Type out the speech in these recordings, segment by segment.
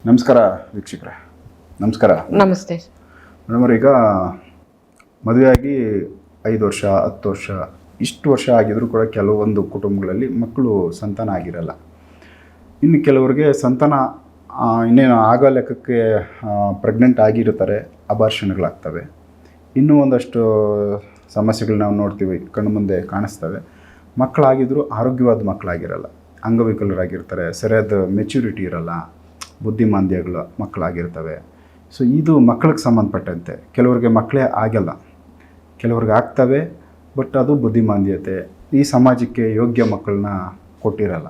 ನಮಸ್ಕಾರ ವೀಕ್ಷಕರೇ. ನಮಸ್ಕಾರ. ನಮಸ್ತೆ ಮೇಡಮ್, ಈಗ ಮದುವೆಯಾಗಿ 5 ವರ್ಷ 10 ವರ್ಷ ಇಷ್ಟು ವರ್ಷ ಆಗಿದ್ರೂ ಕೂಡ ಕೆಲವೊಂದು ಕುಟುಂಬಗಳಲ್ಲಿ ಮಕ್ಕಳು ಸಂತಾನ ಆಗಿರಲ್ಲ. ಇನ್ನು ಕೆಲವರಿಗೆ ಸಂತಾನ ಇನ್ನೇನು ಆಗೋ ಲೆಕ್ಕಕ್ಕೆ ಪ್ರೆಗ್ನೆಂಟ್ ಆಗಿರ್ತಾರೆ, ಅಬಾರ್ಷನ್ಗಳಾಗ್ತವೆ. ಇನ್ನೂ ಒಂದಷ್ಟು ಸಮಸ್ಯೆಗಳು ನಾವು ನೋಡ್ತೀವಿ, ಕಣ್ಣು ಮುಂದೆ ಕಾಣಿಸ್ತವೆ. ಮಕ್ಕಳಾಗಿದ್ದರೂ ಆರೋಗ್ಯವಾದ ಮಕ್ಕಳಾಗಿರಲ್ಲ, ಅಂಗವಿಕಲರಾಗಿರ್ತಾರೆ, ಸರಿಯಾದ ಮೆಚ್ಯೂರಿಟಿ ಇರಲ್ಲ, ಬುದ್ಧಿಮಾಂದ್ಯಗಳು ಮಕ್ಕಳಾಗಿರ್ತವೆ. ಸೊ ಇದು ಮಕ್ಕಳಿಗೆ ಸಂಬಂಧಪಟ್ಟಂತೆ ಕೆಲವರಿಗೆ ಮಕ್ಕಳೇ ಆಗಲ್ಲ, ಕೆಲವ್ರಿಗೆ ಆಗ್ತವೆ, ಬಟ್ ಅದು ಬುದ್ಧಿಮಾಂದ್ಯತೆ, ಈ ಸಮಾಜಕ್ಕೆ ಯೋಗ್ಯ ಮಕ್ಕಳನ್ನ ಕೊಟ್ಟಿರಲ್ಲ.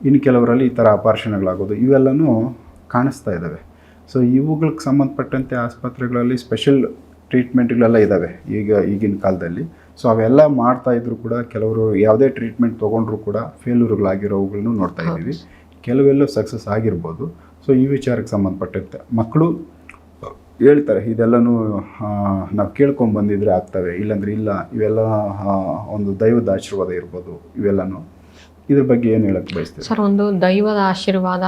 ಇನ್ನು ಕೆಲವರಲ್ಲಿ ಈ ಥರ ಅಪಾರ್ಷಣೆಗಳಾಗೋದು ಇವೆಲ್ಲನೂ ಕಾಣಿಸ್ತಾ ಇದ್ದಾವೆ. ಸೊ ಇವುಗಳಿಗೆ ಸಂಬಂಧಪಟ್ಟಂತೆ ಆಸ್ಪತ್ರೆಗಳಲ್ಲಿ ಸ್ಪೆಷಲ್ ಟ್ರೀಟ್ಮೆಂಟ್ಗಳೆಲ್ಲ ಇದ್ದಾವೆ ಈಗಿನ ಕಾಲದಲ್ಲಿ. ಸೊ ಅವೆಲ್ಲ ಮಾಡ್ತಾಯಿದ್ರು ಕೂಡ ಕೆಲವರು ಯಾವುದೇ ಟ್ರೀಟ್ಮೆಂಟ್ ತೊಗೊಂಡ್ರೂ ಕೂಡ ಫೇಲ್ಯೂರ್ಗಳಾಗಿರೋವುಗಳನ್ನು ನೋಡ್ತಾ ಇದ್ದೀವಿ. ಕೆಲವೆಲ್ಲೂ ಸಕ್ಸಸ್ ಆಗಿರ್ಬೋದು. ಸೊ ಈ ವಿಚಾರಕ್ಕೆ ಸಂಬಂಧಪಟ್ಟಂತೆ ಮಕ್ಕಳು ಹೇಳ್ತಾರೆ, ಇದೆಲ್ಲನೂ ನಾವು ಕೇಳ್ಕೊಂಬಂದಿದ್ರೆ ಆಗ್ತವೆ, ಇಲ್ಲಾಂದರೆ ಇಲ್ಲ, ಇವೆಲ್ಲ ಒಂದು ದೈವದ ಆಶೀರ್ವಾದ ಇರ್ಬೋದು. ಇವೆಲ್ಲನೂ ಇದ್ರ ಬಗ್ಗೆ ಏನು ಹೇಳಕ್ಕೆ ಬಯಸ್ತೀವಿ ಸರ್? ಒಂದು ದೈವದ ಆಶೀರ್ವಾದ,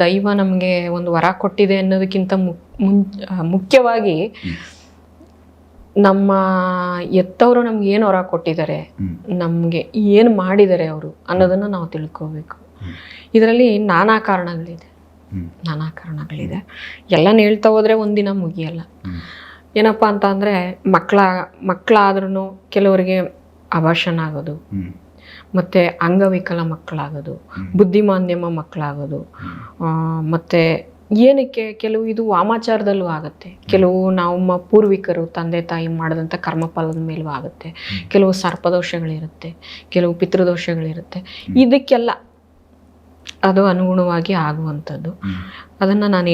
ದೈವ ನಮಗೆ ಒಂದು ವರ ಕೊಟ್ಟಿದೆ ಅನ್ನೋದಕ್ಕಿಂತ ಮುಖ್ಯವಾಗಿ ನಮ್ಮ ಎತ್ತವರು ನಮ್ಗೆ ಏನು ವರ ಕೊಟ್ಟಿದ್ದಾರೆ, ನಮಗೆ ಏನು ಮಾಡಿದ್ದಾರೆ ಅವರು ಅನ್ನೋದನ್ನು ನಾವು ತಿಳ್ಕೋಬೇಕು. ಇದರಲ್ಲಿ ನಾನಾ ಕಾರಣಗಳಿದೆ. ಎಲ್ಲನೂ ಹೇಳ್ತಾ ಹೋದರೆ ಒಂದಿನ ಮುಗಿಯಲ್ಲ. ಏನಪ್ಪ ಅಂತ ಅಂದರೆ ಮಕ್ಕಳಾದ್ರೂ ಕೆಲವರಿಗೆ ಅಬಾರ್ಷನ್ ಆಗೋದು, ಮತ್ತು ಅಂಗವಿಕಲ ಮಕ್ಕಳಾಗೋದು, ಬುದ್ಧಿಮಾಂದ್ಯಮ ಮಕ್ಕಳಾಗೋದು, ಮತ್ತು ಏನಕ್ಕೆ ಕೆಲವು ಇದು ವಾಮಾಚಾರದಲ್ಲೂ ಆಗುತ್ತೆ, ಕೆಲವು ನಮ್ಮ ಪೂರ್ವಿಕರು ತಂದೆ ತಾಯಿ ಮಾಡಿದಂಥ ಕರ್ಮಫಲದ ಮೇಲೂ ಆಗುತ್ತೆ, ಕೆಲವು ಸರ್ಪದೋಷಗಳಿರುತ್ತೆ, ಕೆಲವು ಪಿತೃದೋಷಗಳಿರುತ್ತೆ. ಇದಕ್ಕೆಲ್ಲ ಅದು ಅನುಗುಣವಾಗಿ ಆಗುವಂಥದ್ದು. ಅದನ್ನು ನಾನು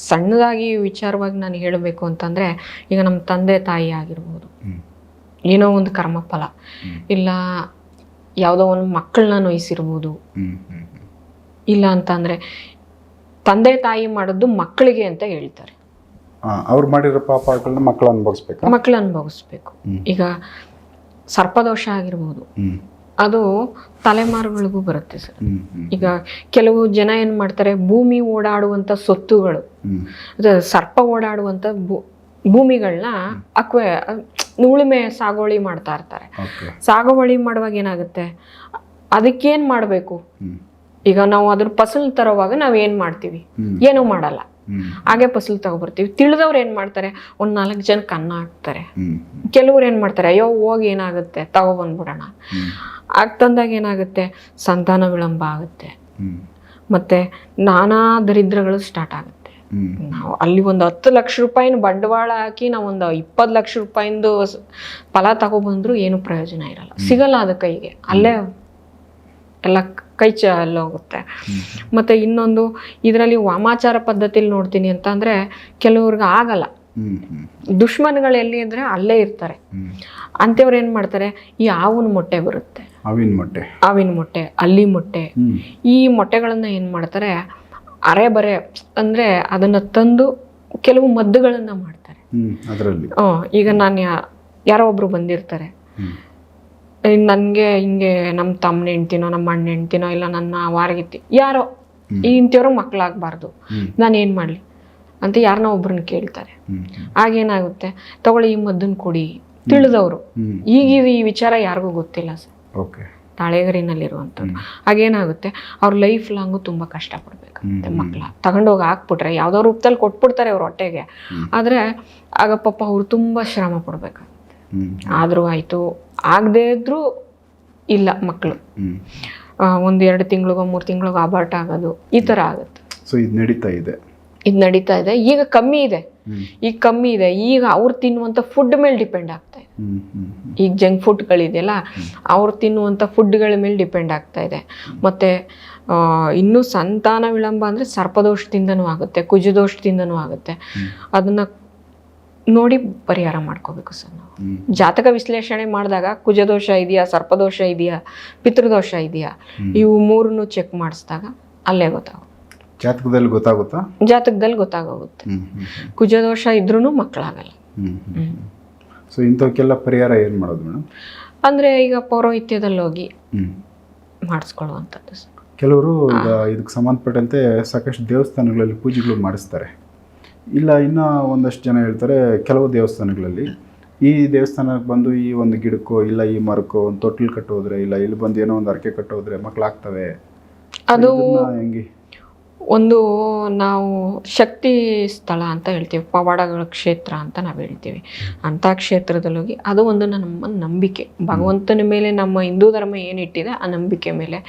ಸಣ್ಣದಾಗಿ ವಿಚಾರವಾಗಿ ನಾನು ಹೇಳಬೇಕು ಅಂತಂದರೆ, ಈಗ ನಮ್ಮ ತಂದೆ ತಾಯಿ ಆಗಿರ್ಬೋದು, ಏನೋ ಒಂದು ಕರ್ಮಫಲ, ಇಲ್ಲ ಯಾವುದೋ ಒಂದು ಮಕ್ಕಳನ್ನ ನೋಯಿಸಿರ್ಬೋದು, ಇಲ್ಲ ಅಂತಂದರೆ ತಂದೆ ತಾಯಿ ಮಾಡೋದು ಮಕ್ಕಳಿಗೆ ಅಂತ ಹೇಳ್ತಾರೆ. ಅವ್ರು ಮಾಡಿರೋ ಪಾಪಗಳನ್ನ ಮಕ್ಕಳು ಅನುಭವಿಸ್ಬೇಕು. ಈಗ ಸರ್ಪದೋಷ ಆಗಿರ್ಬೋದು, ಅದು ತಲೆಮಾರುಗಳಿಗೂ ಬರುತ್ತೆ ಸರ್. ಈಗ ಕೆಲವು ಜನ ಏನು ಮಾಡ್ತಾರೆ, ಭೂಮಿ ಓಡಾಡುವಂಥ ಸೊತ್ತುಗಳು, ಸರ್ಪ ಓಡಾಡುವಂಥ ಭೂಮಿಗಳನ್ನ ಉಳುಮೆ ಸಾಗುವಳಿ ಮಾಡ್ತಾ ಇರ್ತಾರೆ. ಸಾಗುವಳಿ ಮಾಡುವಾಗ ಏನಾಗುತ್ತೆ, ಅದಕ್ಕೇನು ಮಾಡಬೇಕು, ಈಗ ನಾವು ಅದ್ರ ಫಸಲು ತರೋವಾಗ ನಾವು ಏನು ಮಾಡ್ತೀವಿ, ಏನೂ ಮಾಡಲ್ಲ, ಹಾಗೆ ಫಸಲು ತಗೊಬರ್ತೀವಿ. ತಿಳಿದವ್ರು ಏನು ಮಾಡ್ತಾರೆ, ಒಂದು 4 ಜನಕ್ಕೆ ಅನ್ನ ಹಾಕ್ತಾರೆ. ಕೆಲವ್ರು ಏನು ಮಾಡ್ತಾರೆ, ಅಯ್ಯೋ ಹೋಗಿ ಏನಾಗುತ್ತೆ ತಗೊಬಂದ್ಬಿಡೋಣ. ಆಗ್ತಂದಾಗ ಏನಾಗುತ್ತೆ, ಸಂತಾನ ವಿಳಂಬ ಆಗುತ್ತೆ, ಮತ್ತು ನಾನಾ ದರಿದ್ರಗಳು ಸ್ಟಾರ್ಟ್ ಆಗುತ್ತೆ. ನಾವು ಅಲ್ಲಿ ಒಂದು 10 ಲಕ್ಷ ರೂಪಾಯಿನ ಬಂಡವಾಳ ಹಾಕಿ ನಾವು ಒಂದು 20 ಲಕ್ಷ ರೂಪಾಯಿಂದು ಫಲ ತಗೊಬಂದ್ರು ಏನು ಪ್ರಯೋಜನ ಇರಲ್ಲ, ಸಿಗಲ್ಲ ಅದು ಕೈಗೆ, ಅಲ್ಲೇ ಎಲ್ಲ ಕೈ ಹೋಗುತ್ತೆ. ಮತ್ತು ಇನ್ನೊಂದು, ಇದರಲ್ಲಿ ವಾಮಾಚಾರ ಪದ್ಧತಿಲಿ ನೋಡ್ತೀನಿ ಅಂತ ಅಂದರೆ ಕೆಲವ್ರಿಗೆ ಆಗಲ್ಲ, ದುಶ್ಮನ್ಗಳು ಎಲ್ಲಿ ಅಂದರೆ ಅಲ್ಲೇ ಇರ್ತಾರೆ. ಅಂಥವ್ರು ಏನು ಮಾಡ್ತಾರೆ, ಈ ಆವಿನ ಮೊಟ್ಟೆ ಬರುತ್ತೆ, ಆವಿನ ಮೊಟ್ಟೆ, ಅಲ್ಲಿ ಮೊಟ್ಟೆ, ಈ ಮೊಟ್ಟೆಗಳನ್ನು ಏನು ಮಾಡ್ತಾರೆ, ಅರೆ ಅಂದರೆ ಅದನ್ನು ತಂದು ಕೆಲವು ಮದ್ದುಗಳನ್ನು ಮಾಡ್ತಾರೆ. ಈಗ ನಾನು ಯಾರೋ ಒಬ್ರು ಬಂದಿರ್ತಾರೆ, ನನಗೆ ಹಿಂಗೆ ನಮ್ಮ ತಮ್ಮನ ಹೆಂಡ್ತಿನೋ ನಮ್ಮ ಅಣ್ಣ ಹೆಂಡ್ತಿನೋ ಇಲ್ಲ ನನ್ನ ವಾರಗಿತ್ತಿ ಯಾರೋ ಇಂಥವ್ರು ಮಕ್ಕಳಾಗಬಾರ್ದು, ನಾನೇನು ಮಾಡಲಿ ಅಂತ ಯಾರನ್ನ ಒಬ್ರನ್ನ ಕೇಳ್ತಾರೆ. ಆಗೇನಾಗುತ್ತೆ, ತಗೊಳ್ಳಿ ಈ ಮದ್ದನ್ನು ಕೊಡಿ. ತಿಳಿದವರು, ಈಗ ಈ ವಿಚಾರ ಯಾರಿಗೂ ಗೊತ್ತಿಲ್ಲ ಸರ್, ತಾಳೆಗರಿನಲ್ಲಿರುವಂಥದ್ದು. ಹಾಗೇನಾಗುತ್ತೆ, ಅವ್ರ ಲೈಫ್ ಲಾಂಗು ತುಂಬ ಕಷ್ಟಪಡ್ಬೇಕಾಗುತ್ತೆ. ಮಕ್ಕಳ ತಗೊಂಡೋಗಿ ಹಾಕ್ಬಿಟ್ರೆ ಯಾವುದೋ ರೂಪದಲ್ಲಿ ಕೊಟ್ಬಿಡ್ತಾರೆ ಅವ್ರ ಹೊಟ್ಟೆಗೆ, ಆದರೆ ಆಗ ಪಾಪ ಅವ್ರು ತುಂಬ ಶ್ರಮ ಪಡ್ಬೇಕಾಗುತ್ತೆ. ಆದರೂ ಆಯಿತು, ಆಗದೇ ಇದ್ರೂ ಇಲ್ಲ, ಮಕ್ಕಳು 1-2 ತಿಂಗಳಿಗೋ 3 ತಿಂಗಳಿಗೋ ಅಬಾರ್ಟ್ ಆಗೋದು, ಈ ಥರ ಆಗುತ್ತೆ. ಸೊ ಇದು ನಡೀತಾ ಇದೆ. ಈಗ ಕಮ್ಮಿ ಇದೆ. ಈಗ ಅವ್ರು ತಿನ್ನುವಂಥ ಫುಡ್ ಮೇಲೆ ಡಿಪೆಂಡ್ ಆಗ್ತಾ ಇದೆ. ಈಗ ಜಂಕ್ ಫುಡ್ಗಳಿದೆಯಲ್ಲ, ಅವ್ರು ತಿನ್ನುವಂಥ ಫುಡ್ಗಳ ಮೇಲೆ ಡಿಪೆಂಡ್ ಆಗ್ತಾ ಇದೆ. ಮತ್ತು ಇನ್ನೂ ಸಂತಾನ ವಿಳಂಬ ಅಂದರೆ ಸರ್ಪದೋಷದಿಂದನೂ ಆಗುತ್ತೆ, ಕುಜದೋಷದಿಂದನೂ ಆಗುತ್ತೆ. ಅದನ್ನು ನೋಡಿ ಪರಿಹಾರ ಮಾಡ್ಕೋಬೇಕು ಸರ್. ನಾವು ಜಾತಕ ವಿಶ್ಲೇಷಣೆ ಮಾಡಿದಾಗ ಕುಜದೋಷ ಇದೆಯಾ, ಸರ್ಪದೋಷ ಇದೆಯಾ, ಪಿತೃದೋಷ ಇದೆಯಾ, ಇವು 3 ಚೆಕ್ ಮಾಡಿಸಿದಾಗ ಅಲ್ಲೇ ಗೊತ್ತಾಗುತ್ತೆ. ಜಾತಕದಲ್ಲಿ ಗೊತ್ತಾಗೋಗುತ್ತೆ. ಕುಜದೋಷ ಇದ್ರೂ ಮಕ್ಕಳಾಗಲ್ಲ. ಸೊ ಇಂಥವಕ್ಕೆಲ್ಲ ಪರಿಹಾರ ಏನು ಮಾಡೋದು ಮೇಡಮ್? ಅಂದರೆ ಈಗ ಪೌರೋಹಿತ್ಯದಲ್ಲಿ ಹೋಗಿ ಮಾಡಿಸ್ಕೊಳ್ಳುವಂಥದ್ದು ಸರ್. ಕೆಲವರು ಈಗ ಇದಕ್ಕೆ ಸಂಬಂಧಪಟ್ಟಂತೆ ಸಾಕಷ್ಟು ದೇವಸ್ಥಾನಗಳಲ್ಲಿ ಪೂಜೆಗಳು ಮಾಡಿಸ್ತಾರೆ. ಇಲ್ಲ ಇನ್ನು ಒಂದಷ್ಟು ಜನ ಹೇಳ್ತಾರೆ ಕೆಲವು ದೇವಸ್ಥಾನಗಳಲ್ಲಿ ಈ ದೇವಸ್ಥಾನಕ್ಕೆ ಬಂದು ಈ ಒಂದು ಗಿಡಕ್ಕೋ ಇಲ್ಲ ಈ ಮರಕ್ಕೋ ಒಂದು ತೊಟ್ಟಿಲು ಕಟ್ಟೋದ್ರೆ ಇಲ್ಲ ಇಲ್ಲಿ ಬಂದು ಏನೋ ಒಂದು ಅರಕೆ ಕಟ್ಟೋದ್ರೆ ಮಕ್ಕಳಾಗ್ತವೆ. ಅದು ಹೆಂಗೆ? ಒಂದು ನಾವು ಶಕ್ತಿ ಸ್ಥಳ ಅಂತ ಹೇಳ್ತೀವಿ, ಪವಾಡಗಳ ಕ್ಷೇತ್ರ ಅಂತ ನಾವು ಹೇಳ್ತೀವಿ. ಅಂಥ ಕ್ಷೇತ್ರದಲ್ಲಿ ಹೋಗಿ ಅದು ಒಂದು ನಮ್ಮ ನಂಬಿಕೆ, ಭಗವಂತನ ಮೇಲೆ ನಮ್ಮ ಹಿಂದೂ ಧರ್ಮ ಏನಿಟ್ಟಿದೆ ಆ ನಂಬಿಕೆ ಮೇಲೆ.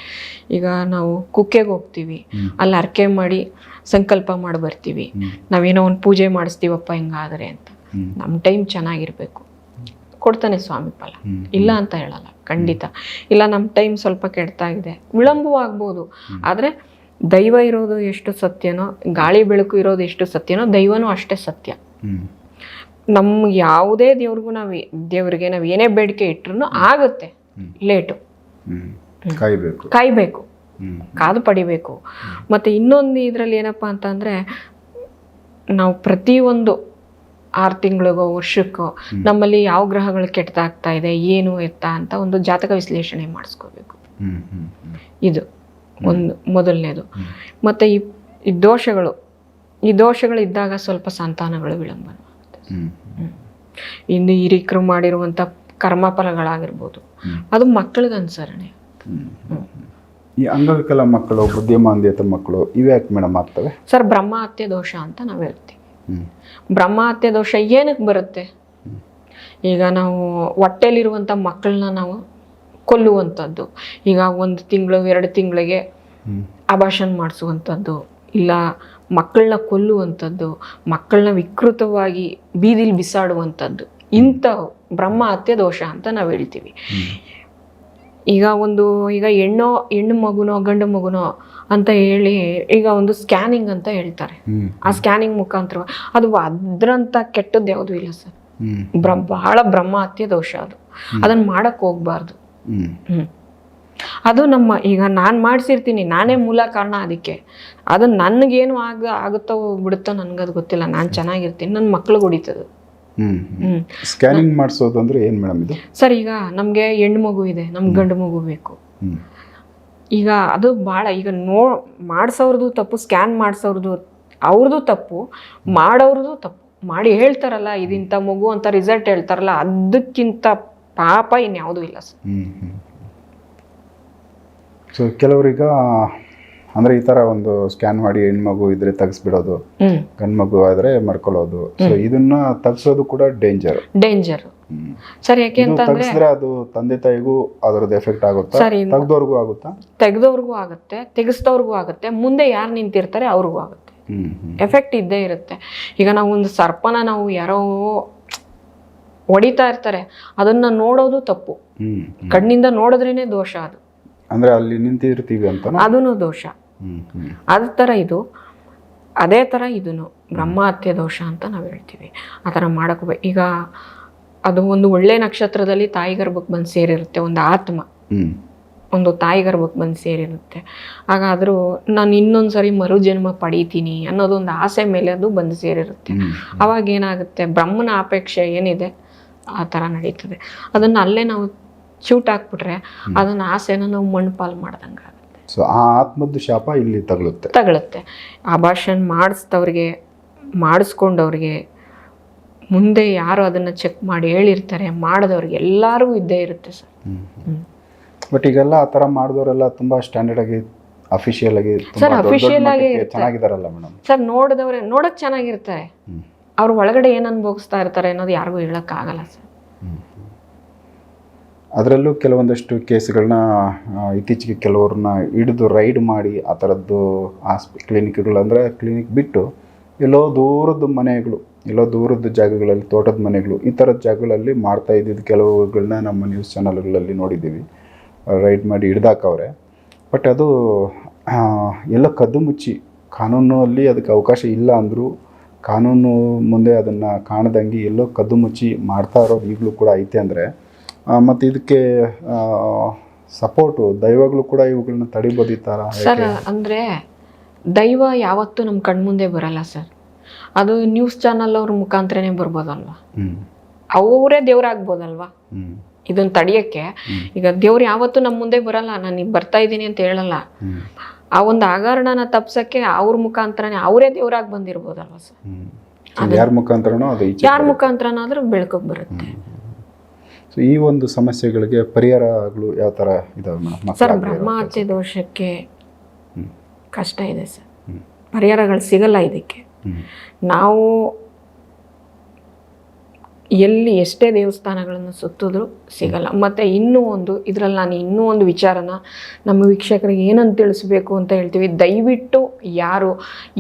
ಈಗ ನಾವು ಕುಕ್ಕೆಗೆ ಹೋಗ್ತೀವಿ, ಅಲ್ಲಿ ಅರ್ಕೆ ಮಾಡಿ ಸಂಕಲ್ಪ ಮಾಡಿ ಬರ್ತೀವಿ, ನಾವೇನೋ ಒಂದು ಪೂಜೆ ಮಾಡಿಸ್ತೀವಪ್ಪ ಹಿಂಗಾದರೆ ಅಂತ. ನಮ್ಮ ಟೈಮ್ ಚೆನ್ನಾಗಿರ್ಬೇಕು, ಕೊಡ್ತಾನೆ ಸ್ವಾಮಿ ಫಲ, ಇಲ್ಲ ಅಂತ ಹೇಳಲ್ಲ ಖಂಡಿತ. ಇಲ್ಲ ನಮ್ಮ ಟೈಮ್ ಸ್ವಲ್ಪ ಕೆಡ್ತಾಗಿದೆ, ವಿಳಂಬವಾಗ್ಬೋದು, ಆದರೆ ದೈವ ಇರೋದು ಎಷ್ಟು ಸತ್ಯನೋ, ಗಾಳಿ ಬೆಳಕು ಇರೋದು ಎಷ್ಟು ಸತ್ಯನೋ, ದೈವನೂ ಅಷ್ಟೇ ಸತ್ಯ. ನಮ್ಗೆ ಯಾವುದೇ ದೇವ್ರಿಗೆ ನಾವು ಏನೇ ಬೇಡಿಕೆ ಇಟ್ರು ಆಗುತ್ತೆ, ಲೇಟು, ಕಾಯ್ಬೇಕು, ಕಾದು ಪಡಿಬೇಕು. ಮತ್ತು ಇನ್ನೊಂದು ಇದರಲ್ಲಿ ಏನಪ್ಪ ಅಂತಂದರೆ, ನಾವು ಪ್ರತಿಯೊಂದು 6 ತಿಂಗಳಿಗೋ ವರ್ಷಕ್ಕೋ ನಮ್ಮಲ್ಲಿ ಯಾವ ಗ್ರಹಗಳು ಕೆಟ್ಟದಾಗ್ತಾ ಇದೆ, ಏನು ಎತ್ತ ಅಂತ ಒಂದು ಜಾತಕ ವಿಶ್ಲೇಷಣೆ ಮಾಡಿಸ್ಕೋಬೇಕು. ಇದು ಒಂದು ಮೊದಲನೇದು. ಮತ್ತು ಈ ದೋಷಗಳು ಇದ್ದಾಗ ಸ್ವಲ್ಪ ಸಂತಾನಗಳು ವಿಳಂಬನ ಆಗುತ್ತೆ. ಇನ್ನು ಹಿರಿಕರು ಮಾಡಿರುವಂಥ ಕರ್ಮಫಲಗಳಾಗಿರ್ಬೋದು, ಅದು ಮಕ್ಕಳಿಗೆ ಅನುಸರಣೆ. ಈ ಅಂಗವಿಕಲ ಮಕ್ಕಳು, ಬುದ್ಧಿಮಾಂದ್ಯತೆ ಮಕ್ಕಳು ಇವ್ಯಾಕೆ ಮೇಡಮ್ ಆಗ್ತವೆ ಸರ್? ಬ್ರಹ್ಮ ಹತ್ಯೆ ದೋಷ ಅಂತ ನಾವು ಹೇಳ್ತೀವಿ. ಬ್ರಹ್ಮ ಹತ್ಯೆ ದೋಷ ಏನಕ್ಕೆ ಬರುತ್ತೆ? ಈಗ ನಾವು ಹೊಟ್ಟೆಲಿರುವಂಥ ಮಕ್ಕಳನ್ನ ನಾವು ಕೊಲ್ಲುವಂಥದ್ದು, ಈಗ 1 ತಿಂಗಳು 2 ತಿಂಗಳಿಗೆ ಅಬಾರ್ಷನ್ ಮಾಡಿಸುವಂಥದ್ದು, ಇಲ್ಲ ಮಕ್ಕಳನ್ನ ಕೊಲ್ಲುವಂಥದ್ದು, ಮಕ್ಕಳನ್ನ ವಿಕೃತವಾಗಿ ಬೀದಿಲಿ ಬಿಸಾಡುವಂಥದ್ದು, ಇಂಥ ಬ್ರಹ್ಮ ಹತ್ಯೆ ದೋಷ ಅಂತ ನಾವು ಹೇಳ್ತೀವಿ. ಈಗ ಹೆಣ್ಣು ಮಗುನೋ ಗಂಡು ಮಗುನೋ ಅಂತ ಹೇಳಿ ಈಗ ಒಂದು ಸ್ಕ್ಯಾನಿಂಗ್ ಅಂತ ಹೇಳ್ತಾರೆ. ಆ ಸ್ಕ್ಯಾನಿಂಗ್ ಮುಖಾಂತರ ಅದು ಅದ್ರಂತ ಕೆಟ್ಟದ್ದು ಯಾವುದೂ ಇಲ್ಲ ಸರ್. ಬಹಳ ಬ್ರಹ್ಮ ಹತ್ಯೆ ದೋಷ ಅದು. ಅದನ್ನ ಮಾಡಕ್ ಹೋಗ್ಬಾರ್ದು. ಅದು ಈಗ ನಾನು ಮಾಡಿಸಿರ್ತೀನಿ, ನಾನೇ ಮೂಲ ಕಾರಣ ಅದಕ್ಕೆ. ಅದು ನನಗೇನು ಆಗುತ್ತೋ ಬಿಡುತ್ತೋ ನನಗದು ಗೊತ್ತಿಲ್ಲ. ನಾನು ಚೆನ್ನಾಗಿರ್ತೀನಿ, ನನ್ನ ಮಕ್ಳಿಗೆ ಹೊಡಿತದೆ. ಸ್ಕ್ಯಾನಿಂಗ್ ಮಾಡಿಸೋದು ಅಂದ್ರೆ ಏನು ಮೇಡಮ್ ಇದು? ಸರ್, ಈಗ ನಮಗೆ ಹೆಣ್ಣು ಮಗು ಇದೆ, ನಮ್ಗೆ ಗಂಡು ಮಗು ಬೇಕು. ಈಗ ಅದು ಭಾಳ ಈಗ ಮಾಡಿಸೋರ್ದು ತಪ್ಪು, ಸ್ಕ್ಯಾನ್ ಮಾಡಿಸೋರ್ದು ಅವ್ರದ್ದು ತಪ್ಪು, ಮಾಡೋರ್ದು ತಪ್ಪು. ಮಾಡಿ ಹೇಳ್ತಾರಲ್ಲ ಇದಿಂಥ ಮಗು ಅಂತ ರಿಸಲ್ಟ್ ಹೇಳ್ತಾರಲ್ಲ, ಅದಕ್ಕಿಂತ ಪಾಪ ಇನ್ಯಾವುದೂ ಇಲ್ಲ ಸರ್. ಸೊ ಕೆಲವ್ರೀಗ ಅಂದರೆ ಈ ಥರ ಒಂದು ಸ್ಕ್ಯಾನ್ ಮಾಡಿ ಹೆಣ್ಮಗು ಇದ್ರೆ ತೆಗಿಸ್ಬಿಡೋದು, ಗಂಡು ಮಗು ಆದರೆ ಮಾಡ್ಕೊಳ್ಳೋದು. ಸೊ ಇದನ್ನ ತೆಗ್ಸೋದು ಕೂಡ ಡೇಂಜರ್ ಸರ್. ಯಾಕೆ ಅಂತಂದ್ರೆ ಅದು ತಂದೆ ತಾಯಿಗೂ ಅದರದ್ದು ಎಫೆಕ್ಟ್ ಆಗುತ್ತಾ? ತೆಗ್ದವ್ರಿಗೂ ಆಗುತ್ತಾ? ತೆಗ್ದವ್ರಿಗೂ ಆಗುತ್ತೆ, ತೆಗಿಸ್ದವ್ರಿಗೂ ಆಗುತ್ತೆ, ಮುಂದೆ ಯಾರು ನಿಂತಿರ್ತಾರೆ ಅವ್ರಿಗೂ ಆಗುತ್ತೆ. ಎಫೆಕ್ಟ್ ಇದ್ದೇ ಇರುತ್ತೆ. ಈಗ ನಾವು ಒಂದು ಸರ್ಪನ ನಾವು ಯಾರೋ ಹೊಡಿತಾ ಇರ್ತಾರೆ, ಅದನ್ನ ನೋಡೋದು ತಪ್ಪು. ಕಣ್ಣಿಂದ ನೋಡಿದ್ರೇನೆ ದೋಷ ಅದು. ಅಂದ್ರೆ ಅಲ್ಲಿ ನಿಂತಿರ್ತೀವಿ ಅಂತ ಅದೂ ದೋಷ. ಅದ ಥರ ಇದು, ಅದೇ ಥರ ಇದೂ ಬ್ರಹ್ಮ ಹತ್ಯೆ ದೋಷ ಅಂತ ನಾವು ಹೇಳ್ತೀವಿ. ಆ ಥರ ಮಾಡೋಕೆ ಈಗ ಅದು ಒಂದು ಒಳ್ಳೆ ನಕ್ಷತ್ರದಲ್ಲಿ ತಾಯಿ ಗರ್ಭಕ್ಕೆ ಬಂದು ಸೇರಿರುತ್ತೆ, ಒಂದು ಆತ್ಮ ಒಂದು ತಾಯಿ ಗರ್ಭಕ್ಕೆ ಬಂದು ಸೇರಿರುತ್ತೆ. ಹಾಗಾದರೂ ನಾನು ಇನ್ನೊಂದು ಸರಿ ಮರುಜನ್ಮ ಪಡೀತೀನಿ ಅನ್ನೋದೊಂದು ಆಸೆ ಮೇಲೆ ಅದು ಬಂದು ಸೇರಿರುತ್ತೆ. ಅವಾಗ ಏನಾಗುತ್ತೆ, ಬ್ರಹ್ಮನ ಅಪೇಕ್ಷೆ ಏನಿದೆ ಆ ಥರ ನಡೀತದೆ. ಅದನ್ನು ಅಲ್ಲೇ ನಾವು ಚೂಟ್ ಹಾಕ್ಬಿಟ್ರೆ ಅದನ್ನ ಆಸೆನ ನಾವು ಮಣ್ಣು ಪಾಲು ಮಾಡ್ದಂಗೆ ಆಗುತ್ತೆ. ಸೊ ಆ ಆತ್ಮದ್ದು ಶಾಪ ಇಲ್ಲಿ ತಗಳುತ್ತೆ. ಅಬಾರ್ಷನ್ ಮಾಡಿಸ್ಕೊಂಡವ್ರಿಗೆ ಮುಂದೆ ಯಾರು ಅದನ್ನ ಚೆಕ್ ಮಾಡಿ ಹೇಳಿರ್ತಾರೆ, ಮಾಡಿದವ್ರಿಗೆ ಎಲ್ಲರಿಗೂ ಇದ್ದೇ ಇರುತ್ತೆ ಸರ್. ಬಟ್ ಈಗೆಲ್ಲ ಆ ಥರ ಮಾಡಿದವರೆಲ್ಲ ತುಂಬ ಸ್ಟ್ಯಾಂಡರ್ಡ್ ಆಗಿ ಅಫಿಷಿಯಲ್ ಆಗಿ ಸರ್, ಅಫಿಷಿಯಲ್ ಆಗಿ ಚೆನ್ನಾಗಿದಾರಲ್ಲ ಮೇಡಮ್ ಸರ್. ನೋಡೋಕೆ ಚೆನ್ನಾಗಿರ್ತಾರೆ, ಅವ್ರ ಒಳಗಡೆ ಏನು ಅನುಭವಿಸ್ತಾ ಇರ್ತಾರೆ ಅನ್ನೋದು ಯಾರಿಗೂ ಹೇಳೋಕ್ಕಾಗಲ್ಲ ಸರ್. ಅದರಲ್ಲೂ ಕೆಲವೊಂದಷ್ಟು ಕೇಸ್ಗಳನ್ನ ಇತ್ತೀಚೆಗೆ ಕೆಲವ್ರನ್ನ ಹಿಡಿದು ರೈಡ್ ಮಾಡಿ ಆ ಥರದ್ದು ಕ್ಲಿನಿಕ್ಗಳು, ಅಂದರೆ ಕ್ಲಿನಿಕ್ ಬಿಟ್ಟು ಎಲ್ಲೋ ದೂರದ ಮನೆಗಳು, ಎಲ್ಲೋ ದೂರದ ಜಾಗಗಳಲ್ಲಿ, ತೋಟದ ಮನೆಗಳು, ಈ ಥರದ ಜಾಗಗಳಲ್ಲಿ ಮಾಡ್ತಾ ಇದ್ದಿದ್ದು ಕೆಲವುಗಳನ್ನ ನಮ್ಮ ನ್ಯೂಸ್ ಚಾನಲ್ಗಳಲ್ಲಿ ನೋಡಿದ್ದೀವಿ. ರೈಡ್ ಮಾಡಿ ಹಿಡ್ದಾಕವ್ರೆ. ಬಟ್ ಅದು ಎಲ್ಲ ಕದ್ದು ಮುಚ್ಚಿ, ಕಾನೂನಲ್ಲಿ ಅದಕ್ಕೆ ಅವಕಾಶ ಇಲ್ಲ ಅಂದರೂ ಕಾನೂನು ಮುಂದೆ ಅದನ್ನು ಕಾಣದಂಗೆ ಎಲ್ಲೋ ಕದ್ದು ಮುಚ್ಚಿ ಮಾಡ್ತಾ ಇರೋದು ಈಗಲೂ ಕೂಡ ಐತೆ. ಅಂದರೆ ಮತ್ತು ಇದಕ್ಕೆ ಸಪೋರ್ಟು ದೈವಗಳು ಕೂಡ ಇವುಗಳನ್ನ ತಡಿಬೋದಿತ್ತಾರ ಸರ್? ಅಂದರೆ ದೈವ ಯಾವತ್ತೂ ನಮ್ಮ ಕಣ್ಮುಂದೆ ಬರಲ್ಲ ಸರ್. ಅದು ನ್ಯೂಸ್ ಚಾನಲ್ ಅವ್ರ ಮುಖಾಂತರನೇ ಬರ್ಬೋದಲ್ವಾ, ಅವರೇ ದೇವರಾಗ್ಬೋದಲ್ವಾ. ಇದನ್ನ ತಡೆಯಕ್ಕೆ. ಈಗ ದೇವ್ರು ಯಾವತ್ತೂ ನಮ್ಮ ಮುಂದೆ ಬರಲ್ಲ, ನಾನು ಈಗ ಬರ್ತಾ ಇದ್ದೀನಿ ಅಂತ ಹೇಳಲ್ಲ. ಆ ಒಂದು ಹಗರಣನ ತಪ್ಸಕ್ಕೆ ಅವ್ರ ಮುಖಾಂತರನೇ ಅವರೇ ದೇವ್ರಾಗಿ ಬಂದಿರ್ಬೋದಲ್ವ ಸರ್. ಯಾರ ಮುಖಾಂತರನೋ ಅದು ಯಾರ ಮುಖಾಂತರನಾದ್ರೂ ಬೆಳಕಿಗೆ ಬರುತ್ತೆ. ಸೊ ಈ ಒಂದು ಸಮಸ್ಯೆಗಳಿಗೆ ಪರಿಹಾರಗಳು ಯಾವ ಥರ ಇದಾವೆ ಮೇಡಮ್? ಸರ್, ಬ್ರಹ್ಮಹತ್ಯೆ ದೋಷಕ್ಕೆ ಕಷ್ಟ ಇದೆ ಸರ್, ಪರಿಹಾರಗಳು ಸಿಗಲ್ಲ ಇದಕ್ಕೆ. ನಾವು ಎಲ್ಲಿ ಎಷ್ಟೇ ದೇವಸ್ಥಾನಗಳನ್ನು ಸುತ್ತಿದ್ರು ಸಿಗಲ್ಲ. ಮತ್ತು ಇದರಲ್ಲಿ ನಾನು ಇನ್ನೂ ಒಂದು ವಿಚಾರನ ನಮ್ಮ ವೀಕ್ಷಕರಿಗೆ ಏನಂತ ತಿಳಿಸ್ಬೇಕು ಅಂತ ಹೇಳ್ತೀವಿ. ದಯವಿಟ್ಟು ಯಾರು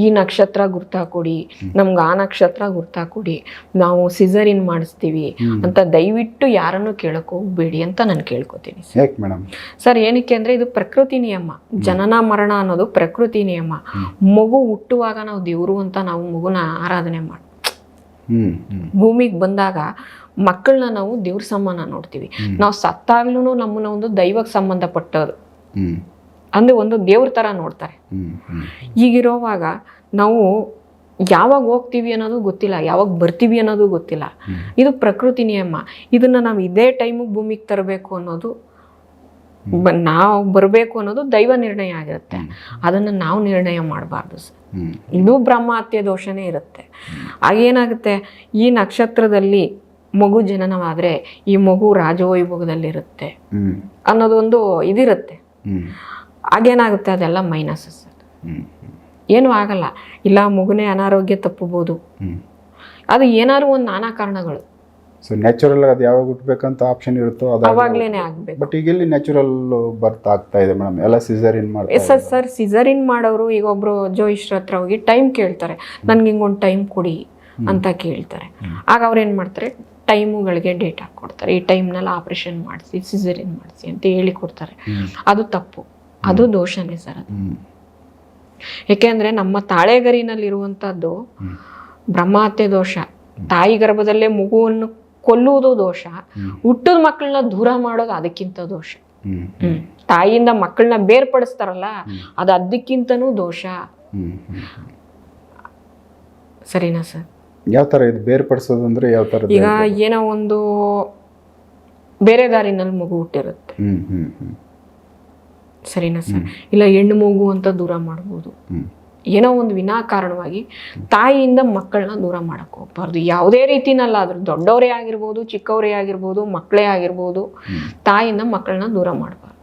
ಈ ನಕ್ಷತ್ರ ಗುರ್ತಾಕೊಡಿ, ನಮ್ಗೆ ಆ ನಕ್ಷತ್ರ ಗುರ್ತಾಕೊಡಿ, ನಾವು ಸಿಸರಿನ್ ಮಾಡಿಸ್ತೀವಿ ಅಂತ ದಯವಿಟ್ಟು ಯಾರನ್ನು ಕೇಳಕ್ಕೆ ಹೋಗ್ಬೇಡಿ ಅಂತ ನಾನು ಕೇಳ್ಕೊತೀನಿ ಸರ್. ಏನಕ್ಕೆ ಅಂದರೆ ಇದು ಪ್ರಕೃತಿ ನಿಯಮ. ಜನನ ಮರಣ ಅನ್ನೋದು ಪ್ರಕೃತಿ ನಿಯಮ. ಮಗು ಹುಟ್ಟುವಾಗ ನಾವು ದೇವರು ಅಂತ ನಾವು ಮಗುನ ಆರಾಧನೆ ಮಾಡಿ ಭೂಮಿಗೆ ಬಂದಾಗ ಮಕ್ಕಳನ್ನ ನಾವು ದೇವ್ರ ಸಮಾನ ನೋಡ್ತೀವಿ. ನಾವು ಸತ್ತಾಗ್ಲೂ ನಮ್ಮನ್ನ ಒಂದು ದೈವಕ್ಕೆ ಸಂಬಂಧಪಟ್ಟವರು ಅಂದ್ರೆ ಒಂದು ದೇವ್ರ ತರ ನೋಡ್ತಾರೆ. ಈಗಿರೋವಾಗ ನಾವು ಯಾವಾಗ ಹೋಗ್ತೀವಿ ಅನ್ನೋದು ಗೊತ್ತಿಲ್ಲ, ಯಾವಾಗ ಬರ್ತೀವಿ ಅನ್ನೋದು ಗೊತ್ತಿಲ್ಲ. ಇದು ಪ್ರಕೃತಿ ನಿಯಮ. ಇದನ್ನ ನಾವು ಇದೇ ಟೈಮಿಗೆ ಭೂಮಿಗೆ ತರಬೇಕು ಅನ್ನೋದು, ನಾವು ಬರಬೇಕು ಅನ್ನೋದು ದೈವ ನಿರ್ಣಯ ಆಗಿರುತ್ತೆ. ಅದನ್ನು ನಾವು ನಿರ್ಣಯ ಮಾಡಬಾರ್ದು ಸರ್. ಇದು ಬ್ರಹ್ಮಹತ್ಯೆ ದೋಷನೇ ಇರುತ್ತೆ. ಆಗೇನಾಗುತ್ತೆ, ಈ ನಕ್ಷತ್ರದಲ್ಲಿ ಮಗು ಜನನವಾದರೆ ಈ ಮಗು ರಾಜವೈಭೋಗದಲ್ಲಿರುತ್ತೆ ಅನ್ನೋದೊಂದು ಇದಿರುತ್ತೆ. ಆಗೇನಾಗುತ್ತೆ, ಅದೆಲ್ಲ ಮೈನಸ್ ಸರ್. ಏನೂ ಆಗಲ್ಲ. ಇಲ್ಲ ಮಗುನೇ ಅನಾರೋಗ್ಯ ತಪ್ಪಬಹುದು, ಅದು ಏನಾದ್ರು ಒಂದು ನಾನಾ ಕಾರಣಗಳು. ಸೊ ನ್ಯಾಚುರಲ್ ಅದು ಯಾವಾಗ ಹುಟ್ಟಬೇಕಂತ ಆಪ್ಷನ್ ಇರುತ್ತೋ ಅವಾಗ್ಲೇನೆ ಆಗ್ಬೇಕು. ಬಟ್ ಈಗ ಇಲ್ಲಿ ನ್ಯಾಚುರಲ್ ಬರ್ತ್ ಆಗ್ತಾ ಇದೆ ಮೇಡಮ್, ಎಲ್ಲ ಸಿಸರಿನ್ ಮಾಡ್ತಾರೆ. ಸರ್ ಸಿಸರಿನ್ ಮಾಡೋರು ಈಗ ಒಬ್ರು ಜೋಯಿಸ್ಟ್ರ ಹತ್ರ ಹೋಗಿ ಟೈಮ್ ಕೇಳ್ತಾರೆ, ನನ್ಗೆ ಹಿಂಗೊಂದು ಟೈಮ್ ಕೊಡಿ ಅಂತ ಕೇಳ್ತಾರೆ. ಆಗ ಅವ್ರು ಏನು ಮಾಡ್ತಾರೆ, ಟೈಮುಗಳಿಗೆ ಡೇಟ್ ಹಾಕ್ಕೊಡ್ತಾರೆ. ಈ ಟೈಮ್ನಲ್ಲಿ ಆಪರೇಷನ್ ಮಾಡಿಸಿ ಸಿಸರಿನ್ ಮಾಡಿಸಿ ಅಂತ ಹೇಳಿ ಕೊಡ್ತಾರೆ. ಅದು ತಪ್ಪು, ಅದು ದೋಷನೇ ಸರ್ ಅದು. ಯಾಕೆಂದ್ರೆ ನಮ್ಮ ತಾಳೆಗರಿನಲ್ಲಿರುವಂಥದ್ದು ಬ್ರಹ್ಮಹತ್ಯೆ ದೋಷ. ತಾಯಿ ಗರ್ಭದಲ್ಲೇ ಮಗುವನ್ನು ಕೊಲ್ಲುವುದು ದೋಷ, ಹುಟ್ಟಿದ ಮಕ್ಕಳನ್ನ ದೂರ ಮಾಡೋದು ಅದಕ್ಕಿಂತ ದೋಷ. ತಾಯಿಯಿಂದ ಮಕ್ಕಳನ್ನ ಬೇರ್ಪಡಿಸ್ತಾರಲ್ಲ, ಅದು ಅದಕ್ಕಿಂತನೂ ದೋಷ. ಸರಿನಾ ಸರ್? ಯಾವ ತರ ಇದು ಬೇರ್ಪಡಿಸೋದು ಅಂದ್ರೆ ಯಾವ ತರ? ಈಗ ಏನೋ ಒಂದು ಬೇರೆ ದಾರಿನಲ್ಲಿ ಮಗು ಹುಟ್ಟಿರುತ್ತೆ, ಸರಿನಾ ಸರ್? ಇಲ್ಲ ಹೆಣ್ಣು ಮಗು ಅಂತ ದೂರ ಮಾಡ್ಬೋದು. ಏನೋ ಒಂದು ವಿನಾಕಾರಣವಾಗಿ ತಾಯಿಯಿಂದ ಮಕ್ಕಳನ್ನ ದೂರ ಮಾಡಕ್ ಹೋಗ್ಬಾರ್ದು. ಯಾವುದೇ ರೀತಿನಲ್ಲಾದ್ರೂ, ದೊಡ್ಡವರೇ ಆಗಿರ್ಬೋದು, ಚಿಕ್ಕವರೇ ಆಗಿರ್ಬೋದು, ಮಕ್ಕಳೇ ಆಗಿರ್ಬೋದು, ತಾಯಿಯಿಂದ ಮಕ್ಕಳನ್ನ ದೂರ ಮಾಡಬಾರ್ದು.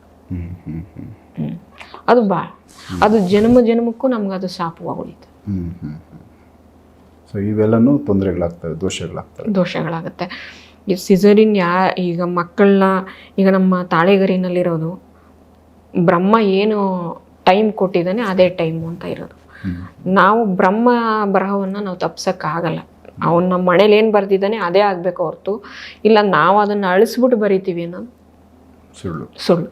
ಅದು ಅದು ಜನ್ಮಕ್ಕೂ ನಮ್ಗೆ ಅದು ಶಾಪವಾಗಿ ಉಳಿತು. ಸೊ ಇವೆಲ್ಲನೂ ತೊಂದರೆಗಳಾಗ್ತವೆ, ದೋಷಗಳಾಗುತ್ತೆ. ಈ ಸಿಸರಿನ್ ಈಗ ಮಕ್ಕಳನ್ನ, ಈಗ ನಮ್ಮ ತಾಳೆಗರಿನಲ್ಲಿರೋದು ಬ್ರಹ್ಮ ಏನು ಟೈಮ್ ಕೊಟ್ಟಿದ್ದಾನೆ ಅದೇ ಟೈಮು ಅಂತ ಇರೋದು. ನಾವು ಬ್ರಹ್ಮ ಬರಹವನ್ನು ನಾವು ತಪ್ಸಕ್ಕಾಗಲ್ಲ. ಅವನು ನಮ್ಮ ಮನೇಲಿ ಏನು ಬರ್ದಿದ್ದಾನೆ ಅದೇ ಆಗಬೇಕು ಹೊರತು, ಇಲ್ಲ ನಾವು ಅದನ್ನು ಅಳಿಸ್ಬಿಟ್ಟು ಬರಿತೀವಿ ಅನ್ನೋದು ಸುಳ್ಳು.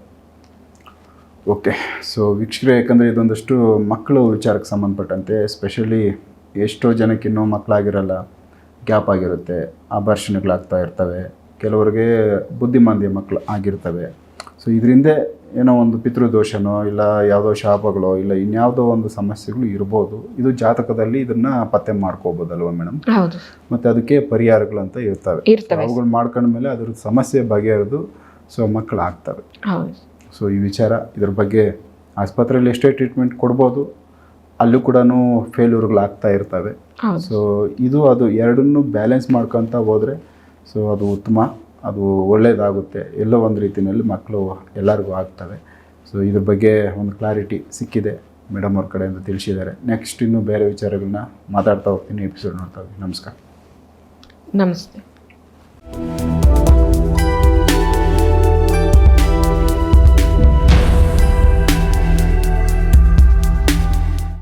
ಓಕೆ. ಸೊ ವೀಕ್ಷಕರೇ, ಯಾಕಂದರೆ ಇದೊಂದಷ್ಟು ಮಕ್ಕಳು ವಿಚಾರಕ್ಕೆ ಸಂಬಂಧಪಟ್ಟಂತೆ, ಎಸ್ಪೆಷಲಿ ಎಷ್ಟೋ ಜನಕ್ಕೆ ಇನ್ನೂ ಮಕ್ಕಳಾಗಿರಲ್ಲ, ಗ್ಯಾಪ್ ಆಗಿರುತ್ತೆ, ಅಬಾರ್ಷಣೆಗಳಾಗ್ತಾ ಇರ್ತವೆ, ಕೆಲವರಿಗೆ ಬುದ್ಧಿಮಾಂದ್ಯ ಮಕ್ಕಳು ಆಗಿರ್ತವೆ. ಸೊ ಇದರಿಂದ ಏನೋ ಒಂದು ಪಿತೃದೋಷನೋ ಇಲ್ಲ ಯಾವುದೋ ಶಾಪಗಳೋ ಇಲ್ಲ ಇನ್ಯಾವುದೋ ಒಂದು ಸಮಸ್ಯೆಗಳು ಇರ್ಬೋದು. ಇದು ಜಾತಕದಲ್ಲಿ ಇದನ್ನು ಪತ್ತೆ ಮಾಡ್ಕೋಬೋದಲ್ವ ಮೇಡಮ್? ಹೌದು. ಮತ್ತು ಅದಕ್ಕೆ ಪರಿಹಾರಗಳು ಅಂತ ಇರ್ತವೆ. ಅವುಗಳು ಮಾಡ್ಕೊಂಡ್ಮೇಲೆ ಅದ್ರ ಸಮಸ್ಯೆ ಬಗೆಹರಿದು ಸೊ ಮಕ್ಕಳು ಆಗ್ತವೆ. ಸೊ ಈ ವಿಚಾರ, ಇದ್ರ ಬಗ್ಗೆ ಆಸ್ಪತ್ರೆಯಲ್ಲಿ ಎಷ್ಟೇ ಟ್ರೀಟ್ಮೆಂಟ್ ಕೊಡ್ಬೋದು, ಅಲ್ಲೂ ಕೂಡ ಫೇಲ್ಯೂರ್ಗಳಾಗ್ತಾ ಇರ್ತವೆ. ಸೊ ಇದು ಅದು ಎರಡನ್ನೂ ಬ್ಯಾಲೆನ್ಸ್ ಮಾಡ್ಕೊತ ಹೋದರೆ ಸೊ ಅದು ಉತ್ತಮ, ಅದು ಒಳ್ಳೆಯದಾಗುತ್ತೆ. ಎಲ್ಲೋ ಒಂದು ರೀತಿಯಲ್ಲಿ ಮಕ್ಕಳು ಎಲ್ಲರಿಗೂ ಆಗ್ತವೆ. ಸೊ ಇದ್ರ ಬಗ್ಗೆ ಒಂದು ಕ್ಲಾರಿಟಿ ಸಿಕ್ಕಿದೆ, ಮೇಡಮ್ ಅವ್ರ ಕಡೆಯಿಂದ ತಿಳಿಸಿದ್ದಾರೆ. ನೆಕ್ಸ್ಟ್ ಇನ್ನೂ ಬೇರೆ ವಿಚಾರಗಳನ್ನ ಮಾತಾಡ್ತಾ ಹೋಗ್ತೀನಿ, ಎಪಿಸೋಡ್ ನೋಡ್ತಾ ಹೋಗಿ. ನಮಸ್ಕಾರ. ನಮಸ್ತೆ.